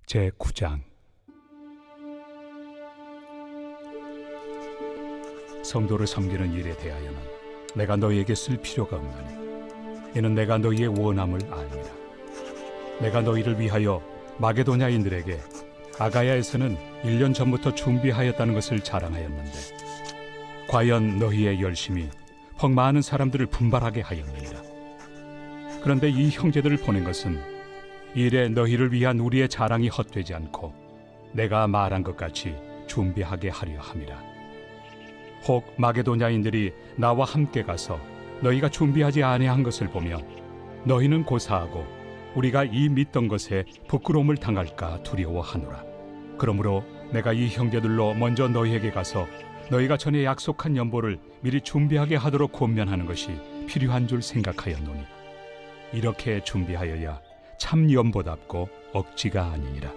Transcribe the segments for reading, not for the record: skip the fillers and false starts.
제9장. 성도를 섬기는 일에 대하여는 내가 너희에게 쓸 필요가 없나니 이는 내가 너희의 원함을 알미라. 내가 너희를 위하여 마게도냐인들에게 아가야에서는 1년 전부터 준비하였다는 것을 자랑하였는데 과연 너희의 열심이 퍽 많은 사람들을 분발하게 하였느니라. 그런데 이 형제들을 보낸 것은 이래 너희를 위한 우리의 자랑이 헛되지 않고 내가 말한 것 같이 준비하게 하려 함이라. 혹 마게도냐인들이 나와 함께 가서 너희가 준비하지 아니한 것을 보며 너희는 고사하고 우리가 이 믿던 것에 부끄러움을 당할까 두려워하노라. 그러므로 내가 이 형제들로 먼저 너희에게 가서 너희가 전에 약속한 연보를 미리 준비하게 하도록 권면하는 것이 필요한 줄 생각하였노니 이렇게 준비하여야 참 연보답고 억지가 아니니라.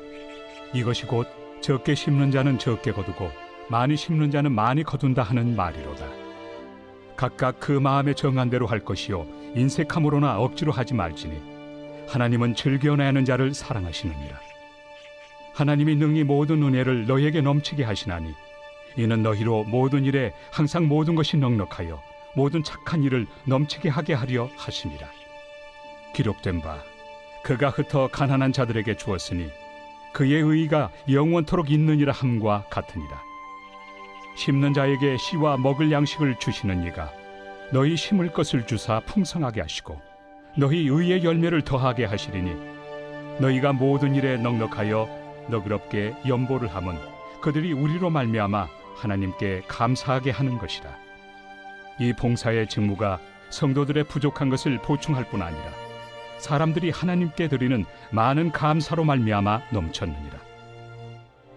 이것이 곧 적게 심는 자는 적게 거두고 많이 심는 자는 많이 거둔다 하는 말이로다. 각각 그 마음에 정한 대로 할 것이요 인색함으로나 억지로 하지 말지니 하나님은 즐겨내 하는 자를 사랑하시느니라. 하나님이 능히 모든 은혜를 너희에게 넘치게 하시나니 이는 너희로 모든 일에 항상 모든 것이 넉넉하여 모든 착한 일을 넘치게 하게 하려 하심이라. 기록된 바 그가 흩어 가난한 자들에게 주었으니 그의 의의가 영원토록 있느니라 함과 같으니라. 심는 자에게 씨와 먹을 양식을 주시는 이가 너희 심을 것을 주사 풍성하게 하시고 너희 의의 열매를 더하게 하시리니 너희가 모든 일에 넉넉하여 너그럽게 연보를 함은 그들이 우리로 말미암아 하나님께 감사하게 하는 것이라. 이 봉사의 직무가 성도들의 부족한 것을 보충할 뿐 아니라 사람들이 하나님께 드리는 많은 감사로 말미암아 넘쳤느니라.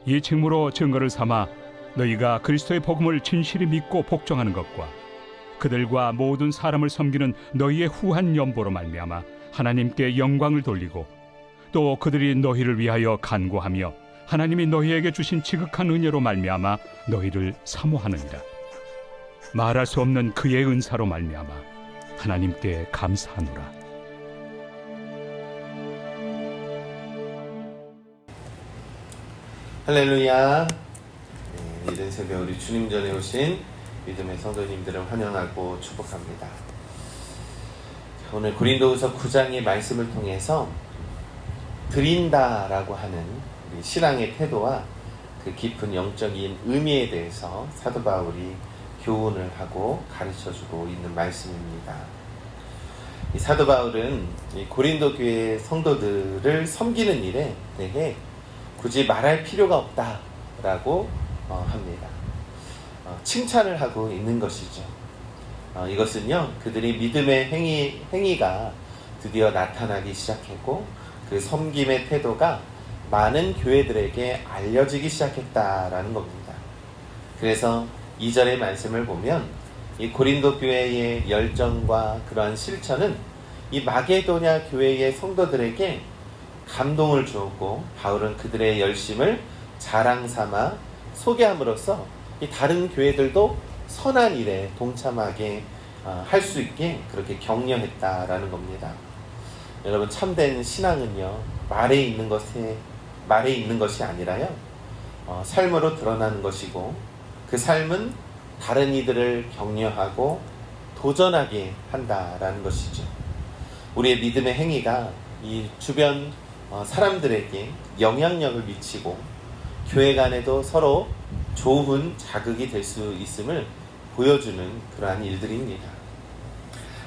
이 직무로 증거를 삼아 너희가 그리스도의 복음을 진실히 믿고 복종하는 것과 그들과 모든 사람을 섬기는 너희의 후한 연보로 말미암아 하나님께 영광을 돌리고 또 그들이 너희를 위하여 간구하며 하나님이 너희에게 주신 지극한 은혜로 말미암아 너희를 사모하느니라. 말할 수 없는 그의 은사로 말미암아 하나님께 감사하노라. 할렐루야. 이른 새벽 우리 주님 전에 오신 믿음의 성도님들을 환영하고 축복합니다. 오늘 고린도후서 9장의 말씀을 통해서 드린다라고 하는 우리 신앙의 태도와 그 깊은 영적인 의미에 대해서 사도 바울이 교훈을 하고 가르쳐주고 있는 말씀입니다. 이 사도 바울은 이 고린도 교회 성도들을 섬기는 일에 대해 굳이 말할 필요가 없다라고 합니다. 칭찬을 하고 있는 것이죠. 이것은요, 그들이 믿음의 행위가 드디어 나타나기 시작했고 그 섬김의 태도가 많은 교회들에게 알려지기 시작했다라는 겁니다. 그래서 2절의 말씀을 보면 이 고린도 교회의 열정과 그러한 실천은 이 마게도냐 교회의 성도들에게 감동을 주었고 바울은 그들의 열심을 자랑 삼아 소개함으로써 이 다른 교회들도 선한 일에 동참하게 할 수 있게 그렇게 격려했다라는 겁니다. 여러분, 참된 신앙은요 말에 있는 것이 아니라요 삶으로 드러나는 것이고 그 삶은 다른 이들을 격려하고 도전하게 한다라는 것이죠. 우리의 믿음의 행위가 이 주변 사람들에게 영향력을 미치고 교회 간에도 서로 좋은 자극이 될 수 있음을 보여주는 그러한 일들입니다.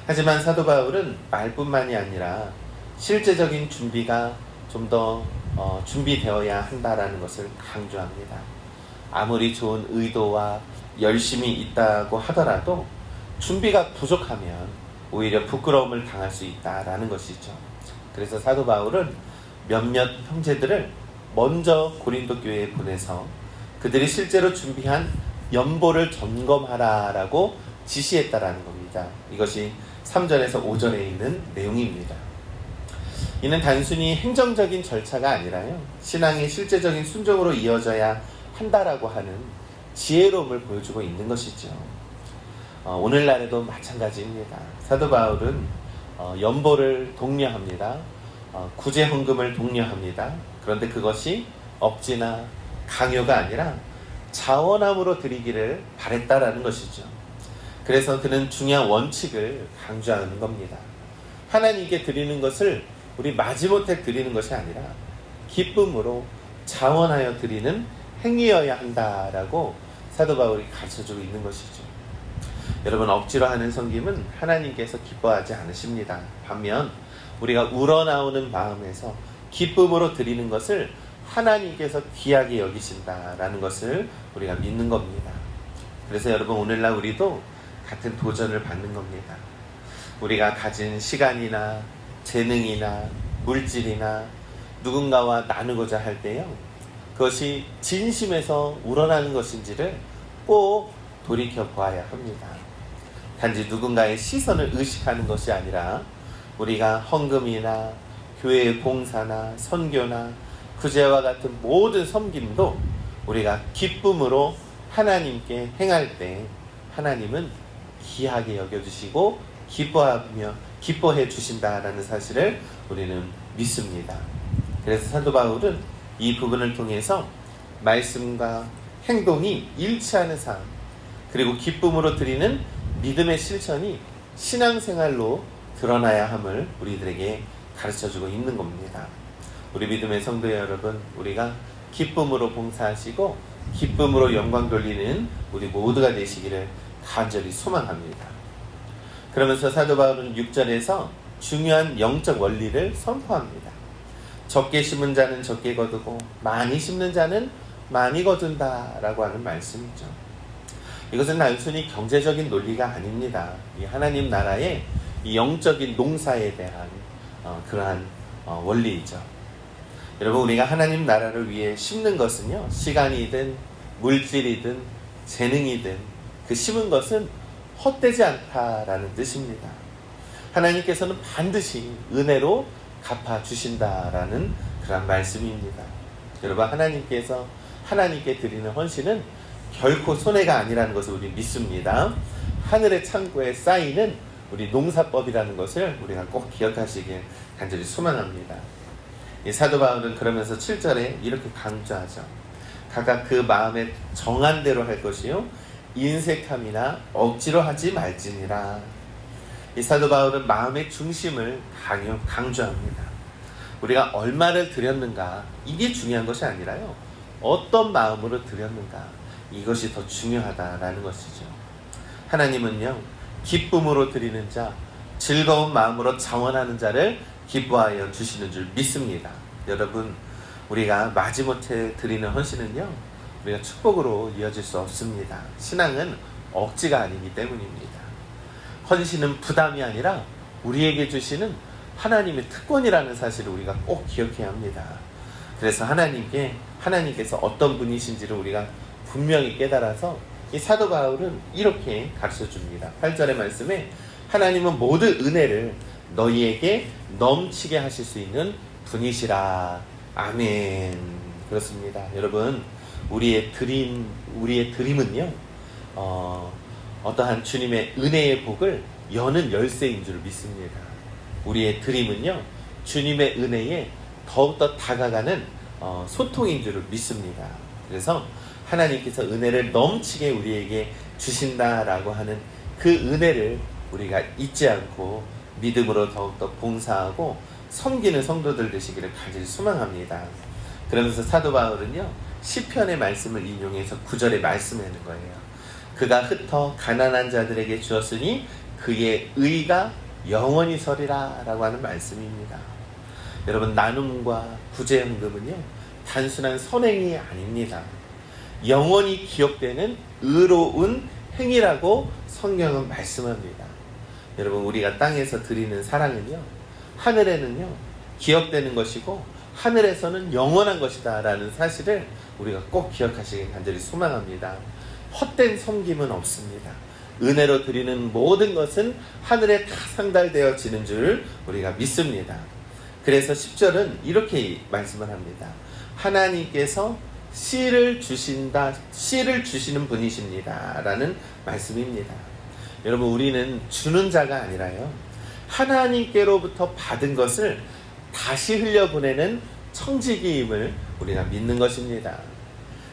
하지만 사도 바울은 말뿐만이 아니라 실제적인 준비가 좀 더 준비되어야 한다라는 것을 강조합니다. 아무리 좋은 의도와 열심이 있다고 하더라도 준비가 부족하면 오히려 부끄러움을 당할 수 있다라는 것이죠. 그래서 사도 바울은 몇몇 형제들을 먼저 고린도 교회에 보내서 그들이 실제로 준비한 연보를 점검하라라고 지시했다라는 겁니다. 이것이 3절에서 5절에 있는 내용입니다. 이는 단순히 행정적인 절차가 아니라요 신앙의 실제적인 순종으로 이어져야 한다라고 하는 지혜로움을 보여주고 있는 것이죠. 오늘날에도 마찬가지입니다. 사도 바울은 연보를 독려합니다. 구제 헌금을 독려합니다. 그런데 그것이 억지나 강요가 아니라 자원함으로 드리기를 바랬다라는 것이죠. 그래서 그는 중요한 원칙을 강조하는 겁니다. 하나님께 드리는 것을 우리 마지못해 드리는 것이 아니라 기쁨으로 자원하여 드리는 행위여야 한다라고 사도 바울이 가르쳐주고 있는 것이죠. 여러분, 억지로 하는 섬김은 하나님께서 기뻐하지 않으십니다. 반면 우리가 우러나오는 마음에서 기쁨으로 드리는 것을 하나님께서 귀하게 여기신다라는 것을 우리가 믿는 겁니다. 그래서 여러분, 오늘날 우리도 같은 도전을 받는 겁니다. 우리가 가진 시간이나 재능이나 물질이나 누군가와 나누고자 할 때요, 그것이 진심에서 우러나는 것인지를 꼭 돌이켜 보아야 합니다. 단지 누군가의 시선을 의식하는 것이 아니라 우리가 헌금이나 교회의 봉사나 선교나 구제와 같은 모든 섬김도 우리가 기쁨으로 하나님께 행할 때 하나님은 귀하게 여겨주시고 기뻐해 주신다라는 사실을 우리는 믿습니다. 그래서 사도 바울은 이 부분을 통해서 말씀과 행동이 일치하는 삶, 그리고 기쁨으로 드리는 믿음의 실천이 신앙생활로 드러나야 함을 우리들에게 가르쳐주고 있는 겁니다. 우리 믿음의 성도 여러분, 우리가 기쁨으로 봉사하시고 기쁨으로 영광 돌리는 우리 모두가 되시기를 간절히 소망합니다. 그러면서 사도 바울은 6절에서 중요한 영적 원리를 선포합니다. 적게 심은 자는 적게 거두고 많이 심는 자는 많이 거둔다 라고 하는 말씀이죠. 이것은 단순히 경제적인 논리가 아닙니다. 이 하나님 나라의 이 영적인 농사에 대한 그러한 원리이죠. 여러분, 우리가 하나님 나라를 위해 심는 것은요, 시간이든 물질이든 재능이든 그 심은 것은 헛되지 않다라는 뜻입니다. 하나님께서는 반드시 은혜로 갚아주신다라는 그런 말씀입니다. 여러분, 하나님께서 하나님께 드리는 헌신은 결코 손해가 아니라는 것을 우리 믿습니다. 하늘의 창고에 쌓이는 우리 농사법이라는 것을 우리가 꼭 기억하시길 간절히 소망합니다. 이 사도 바울은 그러면서 7절에 이렇게 강조하죠. 각각 그 마음에 정한 대로 할 것이요 인색함이나 억지로 하지 말지니라. 이 사도 바울은 마음의 중심을 강조합니다. 우리가 얼마를 드렸는가, 이게 중요한 것이 아니라요, 어떤 마음으로 드렸는가, 이것이 더 중요하다라는 것이죠. 하나님은요, 기쁨으로 드리는 자, 즐거운 마음으로 자원하는 자를 기뻐하여 주시는 줄 믿습니다. 여러분, 우리가 마지못해 드리는 헌신은요, 우리가 축복으로 이어질 수 없습니다. 신앙은 억지가 아니기 때문입니다. 헌신은 부담이 아니라 우리에게 주시는 하나님의 특권이라는 사실을 우리가 꼭 기억해야 합니다. 그래서 하나님께서 어떤 분이신지를 우리가 분명히 깨달아서 이 사도 바울은 이렇게 가르쳐 줍니다. 8절의 말씀에 하나님은 모든 은혜를 너희에게 넘치게 하실 수 있는 분이시라. 아멘. 그렇습니다. 여러분, 우리의 드림은요, 어떠한 주님의 은혜의 복을 여는 열쇠인 줄 믿습니다. 우리의 드림은요, 주님의 은혜에 더욱더 다가가는 소통인 줄 믿습니다. 그래서 하나님께서 은혜를 넘치게 우리에게 주신다라고 하는 그 은혜를 우리가 잊지 않고 믿음으로 더욱더 봉사하고 섬기는 성도들 되시기를 간절히 소망합니다. 그러면서 사도 바울은요, 시편의 말씀을 인용해서 9절에 말씀하는 거예요. 그가 흩어 가난한 자들에게 주었으니 그의 의가 영원히 서리라 라고 하는 말씀입니다. 여러분, 나눔과 구제헌금은요, 단순한 선행이 아닙니다. 영원히 기억되는 의로운 행위라고 성경은 말씀합니다. 여러분, 우리가 땅에서 드리는 사랑은요, 하늘에는요 기억되는 것이고 하늘에서는 영원한 것이다 라는 사실을 우리가 꼭 기억하시길 간절히 소망합니다. 헛된 섬김은 없습니다. 은혜로 드리는 모든 것은 하늘에 다 상달되어지는 줄 우리가 믿습니다. 그래서 10절은 이렇게 말씀을 합니다. 하나님께서 씨를 주시는 분이십니다 라는 말씀입니다. 여러분, 우리는 주는 자가 아니라요, 하나님께로부터 받은 것을 다시 흘려보내는 청지기임을 우리가 믿는 것입니다.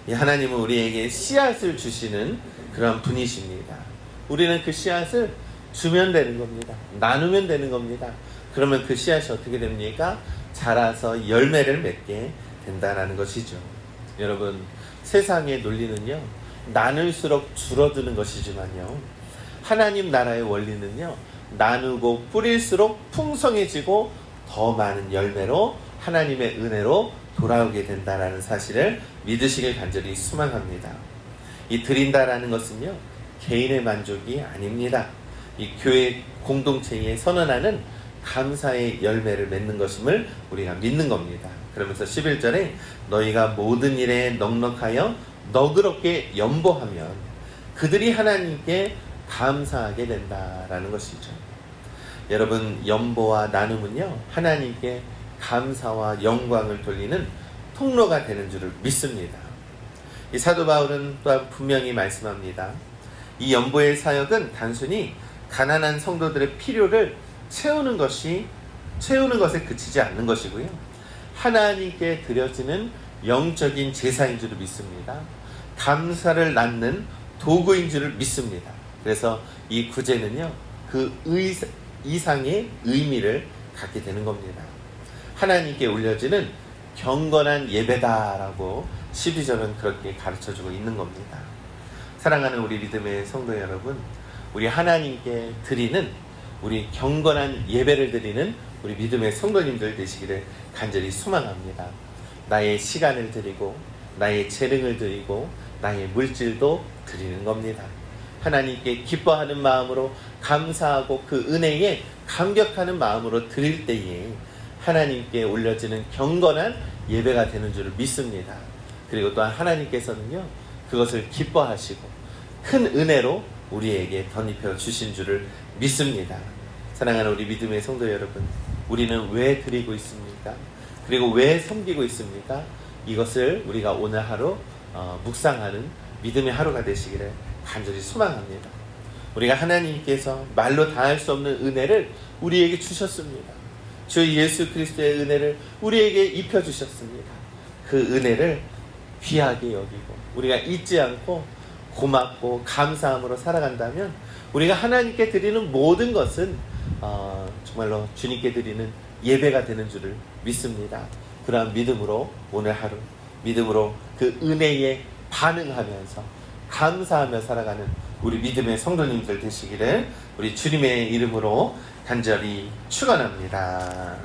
이 하나님은 우리에게 씨앗을 주시는 그런 분이십니다. 우리는 그 씨앗을 주면 되는 겁니다. 나누면 되는 겁니다. 그러면 그 씨앗이 어떻게 됩니까? 자라서 열매를 맺게 된다는 것이죠. 여러분, 세상의 논리는요, 나눌수록 줄어드는 것이지만요, 하나님 나라의 원리는요, 나누고 뿌릴수록 풍성해지고 더 많은 열매로 하나님의 은혜로 돌아오게 된다는 사실을 믿으시길 간절히 소망합니다. 이 드린다라는 것은요, 개인의 만족이 아닙니다. 이 교회 공동체에 선언하는 감사의 열매를 맺는 것임을 우리가 믿는 겁니다. 그러면서 11절에 너희가 모든 일에 넉넉하여 너그럽게 연보하면 그들이 하나님께 감사하게 된다라는 것이죠. 여러분, 연보와 나눔은요, 하나님께 감사와 영광을 돌리는 통로가 되는 줄을 믿습니다. 이 사도 바울은 또한 분명히 말씀합니다. 이 연보의 사역은 단순히 가난한 성도들의 필요를 채우는 것에 그치지 않는 것이고요, 하나님께 드려지는 영적인 제사인 줄을 믿습니다. 감사를 낳는 도구인 줄을 믿습니다. 그래서 이 구제는요, 그 이상의 의미를 갖게 되는 겁니다. 하나님께 올려지는 경건한 예배다라고 12절은 그렇게 가르쳐주고 있는 겁니다. 사랑하는 우리 믿음의 성도 여러분, 우리 하나님께 드리는, 우리 경건한 예배를 드리는 우리 믿음의 성도님들 되시기를 간절히 소망합니다. 나의 시간을 드리고 나의 재능을 드리고 나의 물질도 드리는 겁니다. 하나님께 기뻐하는 마음으로 감사하고 그 은혜에 감격하는 마음으로 드릴 때에 하나님께 올려지는 경건한 예배가 되는 줄을 믿습니다. 그리고 또한 하나님께서는요, 그것을 기뻐하시고 큰 은혜로 우리에게 덧입혀 주신 줄을 믿습니다. 사랑하는 우리 믿음의 성도 여러분, 우리는 왜 드리고 있습니까? 그리고 왜 섬기고 있습니까? 이것을 우리가 오늘 하루 묵상하는 믿음의 하루가 되시기를 간절히 소망합니다. 우리가 하나님께서 말로 다할 수 없는 은혜를 우리에게 주셨습니다. 주 예수 그리스도의 은혜를 우리에게 입혀주셨습니다. 그 은혜를 귀하게 여기고 우리가 잊지 않고 고맙고 감사함으로 살아간다면 우리가 하나님께 드리는 모든 것은 정말로 주님께 드리는 예배가 되는 줄을 믿습니다. 그러한 믿음으로 오늘 하루 믿음으로 그 은혜에 반응하면서 감사하며 살아가는 우리 믿음의 성도님들 되시기를 우리 주님의 이름으로 간절히 축원합니다.